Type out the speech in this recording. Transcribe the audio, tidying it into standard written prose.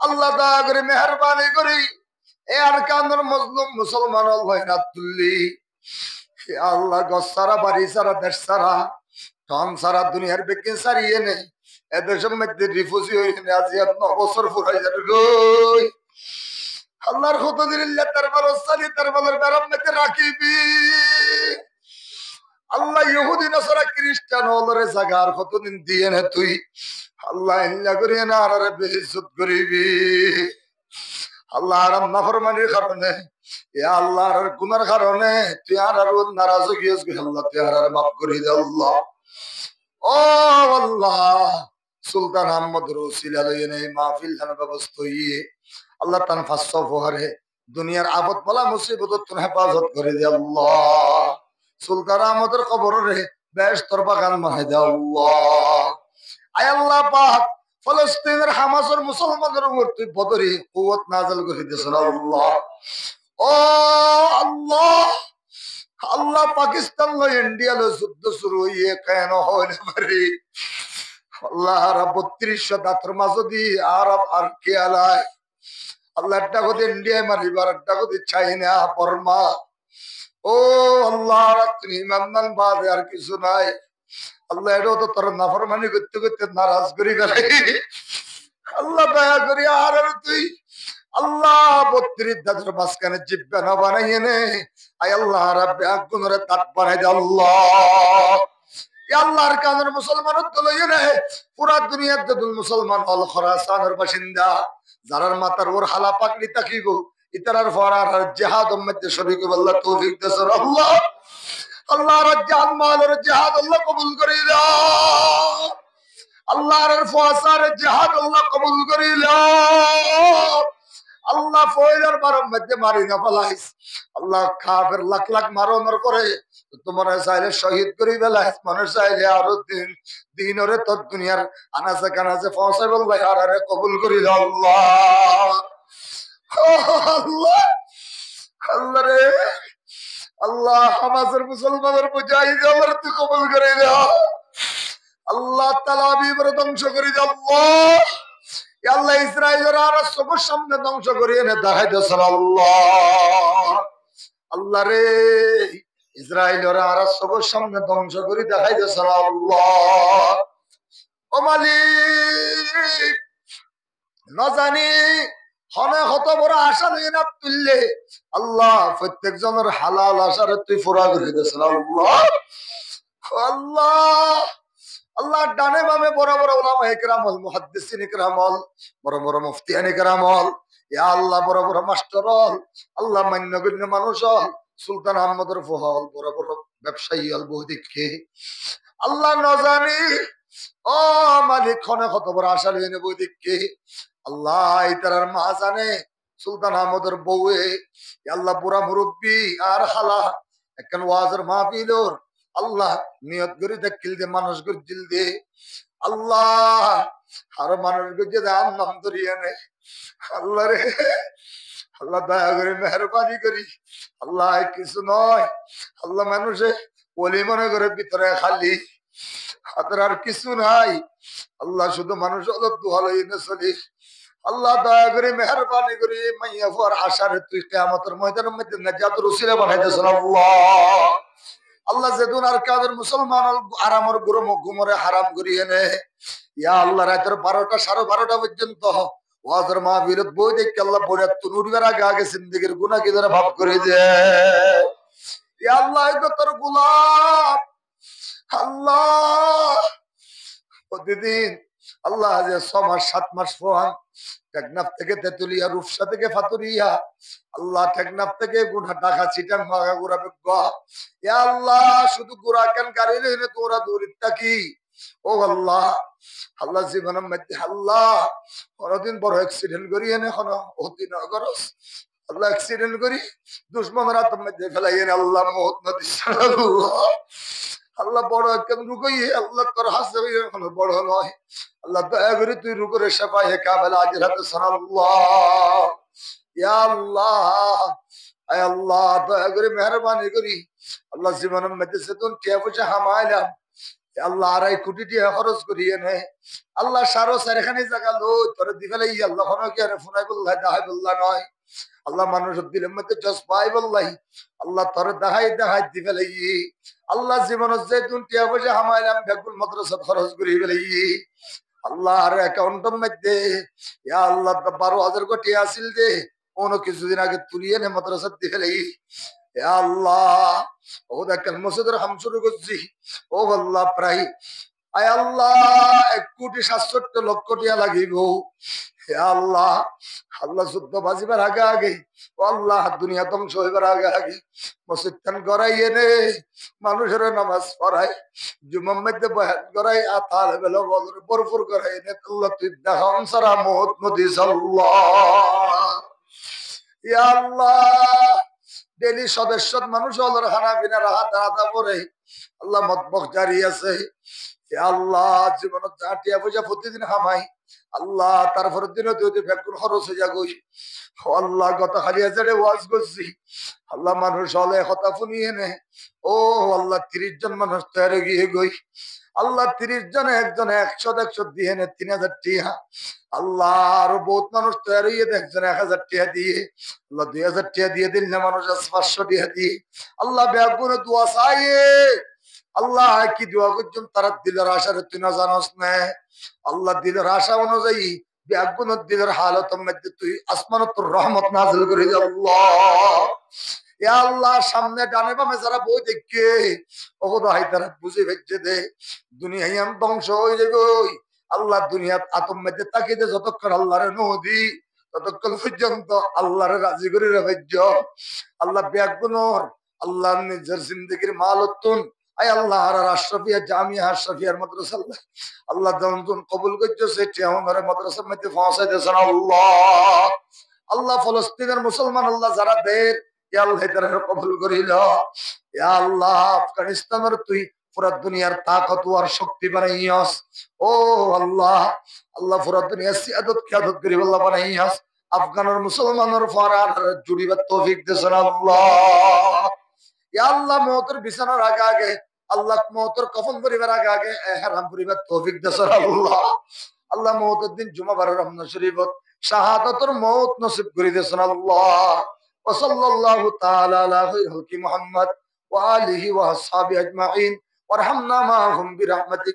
আল্লাহ দয়া করে মেহরবানি করি এ আর কান্দর মজলুম মুসলমান আল্লাহ তুললি আল্লাহ গছ সারা বাড়ি সারা দেশ সারা ধন সারা দুনিয়ার বেগে সারিয়ে নেই এদেশের মধ্যে রিফিউজি হয়ে আজ 9 বছর ফুরাই যাবে গো আল্লাহর কত দিন তার বারসানি তার বালার বেরাম মধ্যে রাখিবি আল্লাহ ইহুদি নাসারা খ্রিস্টান ওলরে জাগার কতদিন দিয়ে না তুই আল্লাহ ইল্লা করিয়ে না আর বেইজ্জত করিবি আল্লাহ আর নাফরমানির কারণে ইয়া আল্লাহর গুনার কারণে তুই আর নারাজ হইস গো আল্লাহ তুই আর মাফ করে দে আল্লাহ ও আল্লাহ সুলতান আহমদ রসিলা লইয়ে নেই মাহফিল খানা ব্যবস্থা হইয়ে আল্লাহ তান ফাঁসা ফোহারে দুনিয়ার আবদ বলা মুসিবত তুন হেফাজত করে দে আল্লাহ সুলতান আহমদের কবরে বেশ তোর বাগান বানাই দে আল্লাহ আয় আল্লাহ পাক ফলস্তিনের হামাসের মুসলমানদের উপর তুই বদরি কুওয়াত নাযিল করে দিয়েছেন আল্লাহ ও আল্লাহ আল্লাহ পাকিস্তান লো ইন্ডিয়া লো যুদ্ধ শুরু হইয়ে কেন হয় না পারি আল্লাহ আর 3200 দাঁতের মাঝদি আর কে আলায় আল্লাহ একটা কথা ইন্ডিয়া মারিবার একটা কথা চাইনা বর্মা ও আল্লাহ তুমি ইমানদান বাদ আর কিছু নাই আল্লাহ এটাও তো তোর নাফরমানি করতে করতে নারাজ করি গেলে আল্লাহ দয়া করি আর তুই আল্লাহ 32 দাঁতের মাঝখানে জিব্বা না বানাইয়ে নে আয় আল্লাহ রাব্বি আগুনের তাক বানাই দে আল্লাহ আল্লাহর কানের মুসলমান পুরা দুনিয়ার যদুল মুসলমান হল খরাসানের বাসিন্দা যারার মাথার ওর হালা পাকড়ি তাকিব ইতারার ফরার জিহাদ মধ্যে শরীক আল্লাহ তৌফিক দেন আল্লাহ আল্লাহ রাজ্জাল মালের জিহাদ আল্লাহ কবুল করে দাও আল্লাহর ফসার জিহাদ আল্লাহ কবুল করে দাও আল্লাহ ফয়লার বারম মধ্যে মারি না ফলাইস আল্লাহ কাফের লাখ লাখ মারনের করে তোমার চাইলে শহীদ করি বেলাইস মানুষ চাইলে আরো দিন ওরে তোর দুনিয়ার আনাচে কানাচে পৌঁছাই বললাই আর আরে কবুল করি দাও আল্লাহ আল্লাহ আল্লাহ রে আল্লাহ হামাসের মুসলমানের মুজাহিদ আল্লাহ তুই কবুল করে দাও আল্লাহ তালাবিবরে ধ্বংস করে দাও আল্লাহ আল্লাহ ইসরায়েলের আর সবার সামনে ধ্বংস করিয়ে এনে দেখাই দিয়েছ আল্লাহ আল্লাহ রে ইসরায়েলের আর সবার সামনে ধ্বংস করে দেখাই দিয়েছ আল্লাহ ও মালিক না জানি হনে কত বড় আশা নিয়ে না তুললে আল্লাহ প্রত্যেক জনের হালাল আশারে তুই ফুরা করে দিয়েছ আল্লাহ আল্লাহ আল্লাহ ডানে বামে বড় বড় উলামা ইকরাম হল মুহাদ্দিসিন ইকরাম হল বড় বড় মুফতিয়ান ইকরাম হল ইয়া আল্লাহ বড় বড় মাস্টার হল আল্লাহ মান্যগণ্য মানুষ হল সুলতান আহমদের ফহল বড় বড় ব্যবসায়ী হল বহুদিককে আল্লাহ ন জানি ও মালিক খনে কত বড় আশা লইয়ে নেব দিককে আল্লাহ ইতারার মা জানে সুলতান আহমদের বউয়ে আল্লাহ বুড়া মুরব্বী আর খালা একখান ওয়াজের মাহফিলর আল্লাহ নিয়ত করে দেখিল দে মানুষ গজ্জিল দে আল্লাহ আর মানুষ গজ্জে দাম নাম ধরিয়ে নে আল্লাহ রে আল্লাহ দয়া করে মেহরবানি করি আল্লাহ কিছু নয় আল্লাহ মানুষে বলি মনে করে ভিতরে খালি হাতের আর কিছু নাই আল্লাহ শুধু মানুষ হলো দুহালই না চলি আল্লাহ দয়া করে মেহরবানি করি মাইয়া ফুয়ার আশারে তুই কিয়ামতের ময়দানের মধ্যে নাজাতের উসিলা বানাইতেছ আল্লাহ আল্লাহ যেদিন আর কাদের মুসলমান আরামর ঘুমরে হারাম করিয়ে নে ইয়া আল্লাহ রাতের 12টা 12:30 পর্যন্ত ওয়াজের মাহফিলত বই দেখে আল্লাহ বড় তুনুরবের আগে আগে জিন্দেগির গুনাহ কি ধরে ভাব করে দে ইয়া আল্লাহ এটা তোর গোলাম আল্লাহ প্রতিদিন আল্লাহ যে 6 মাস 7 মাস পর টেকনাফ থেকে তেতুলিয়া রূপসা থেকে ফাতুরিয়া আল্লাহ টেকনাফ থেকে গুনা ঢাকা চিটাং মাগা গুড়া বেগা ইয়া আল্লাহ শুধু গুড়া কেন গাড়ি লইনে তোরা দৌড়িত থাকি ও আল্লাহ আল্লাহ জীবনের মধ্যে আল্লাহ কোনদিন বড় অ্যাক্সিডেন্ট করি এনে কোন অতি না করস আল্লাহ অ্যাক্সিডেন্ট করি দুশ্মনের হাতের মধ্যে ফেলাই এনে আল্লাহ মহৎ নদী আল্লাহ বড় একদম রুকই আল্লাহ তোর হাসে কোনো বড় নয় আল্লাহ দয়া করে তুই রুকরে সেফাই হে কাবেল আজের হাতে সানাল্লাহ ইয়া আল্লাহ আয় আল্লাহ দয়া করে মেহরবানি করি আল্লাহ জীবনের মধ্যে সেতুন টিয়া পয়সা হামাইলাম আল্লাহ 2.5 কোটি টাকা খরচ করিয়ে নে আল্লাহ সারো চারখানি জায়গা লই তোর দিবেলাই আল্লাহ কি আরে ফোনাই বললাই দাহাই বললা নয় আল্লাহ মানুষ দিলের মধ্যে জস পাই বললাই আল্লাহ তোর দাহাই দিবেলাই আল্লাহ জীবনের যে টিয়া পয়সা হামাইলাম বেগুন মাদ্রাসা খরচ করি বেলাই আল্লাহ আর অ্যাকাউন্টের মধ্যে আল্লাহ 12,000 কোটি আসিল দে কোনো কিছুদিন আগে তুলিয়ে নে মাদ্রাসা দিবেলাই আল্লাহ ও দেখেন মসজিদের হাম শুরু করছি ও আল্লাহ প্রায় আয় আল্লাহ 1,67,00,000 টাকা লাগিব হে আল্লাহ আল্লাহ যুদ্ধ বাজিবার আগে ও আল্লাহ দুনিয়া ধ্বংস হইবার আগে মসজিদ খান গড়াইয়ে নে মানুষের নামাজ পড়াই জুমার মধ্যে বয়ান করাই আতাল বেলা বদর ভরপুর করাই নে আল্লাহ তুই দেখান সারা মত নদী আল্লাহ ইয়া আল্লাহ ডেলি সদস্য মানুষ হলো খানা পিনা রাহা দাঁড়া পরে আল্লাহ মতবক জারি আছে আল্লাহ জীবনত টিয়া পয়সা প্রতিদিন খামাই আল্লাহ তারপরের দিনও তুই বেগুন খরচ হয়ে যা গই আল্লাহ গত খালি হাজারে ওয়াজ করছি আল্লাহ মানুষ হলে কথা শুনিয়ে নে ও আল্লাহ 30 জন মানুষ তৈরি গিয়ে গই আল্লাহ 30 জনে একজনে 100 দিয়ে নে 3,000 টিয়া আল্লাহ আরো বহুত মানুষ তৈরি হয়ে একজনে 1,000 টিয়া দিয়ে আল্লাহ 2,000 টিয়া দিয়ে দিল না মানুষ 500 টিয়া দিয়ে আল্লাহ বেগুনে দোয়া চাইয়ে আল্লাহ কি দোয়া করছেন তারা দিলের আশার তুই না জানোস না আল্লাহ দিলের আশা অনুযায়ী বেগুনের দিলের হালতের মধ্যে তুই আসমানত তোর রহমত নাযিল করে দে আল্লাহ ইয়া আল্লাহ সামনে ডানে বামে যারা বই দেখে ও ভাই তারা বুঝে ভেজে দে দুনিয়া ইয়াম ধ্বংস হয়ে যাবে আল্লাহ দুনিয়ার আতম মধ্যে তাকিয়ে দে যতক্ষণ আল্লাহর নদী ততক্ষণ পর্যন্ত আল্লাহর রাজি করে রাখজ আল্লাহ বেগুনর আল্লাহ নিজের জিন্দগির মালতুন আয় আল্লাহ আশরাফিয়া জামিয়া আশরাফিয়ার মাদ্রাসা আল্লাহ যখন কবুল করছো সেটি আমাদের মাদ্রাসার মধ্যে পৌঁছাই দিয়েছেন আল্লাহ আল্লাহ ফলস্তিনের মুসলমান আল্লাহ যারা দের আল্লাহ তারা কবুল করিল আল্লাহ আফগানিস্তানের তুই পুরা দুনিয়ার তাকত আর শক্তি বানাইয়াস ও আল্লাহ আল্লাহ পুরা দুনিয়ার সিয়াদত কিয়াদত করি আল্লাহ বানাইয়াস আফগানের মুসলমানের ফরার জুড়িবার তৌফিক দিয়েছেন আল্লাহ আল্লাহ মওতের বিছানার আগে আল্লাহ মওতের কফন করিবার আগে ইহরাম করিবার তৌফিক দেন আল্লাহ আল্লাহ মওতের দিন জুমাবার রমজান শরীফত শাহাদাতের মওত নসিব করে দেন আল্লাহ ওয়া সাল্লাল্লাহু তাআলা আলা খায়রি মুহাম্মদ ওয়া আলিহি ওয়া আসহাবিহি আজমাইন ওয়ারহামনা মাআহুম বিরহমাতিক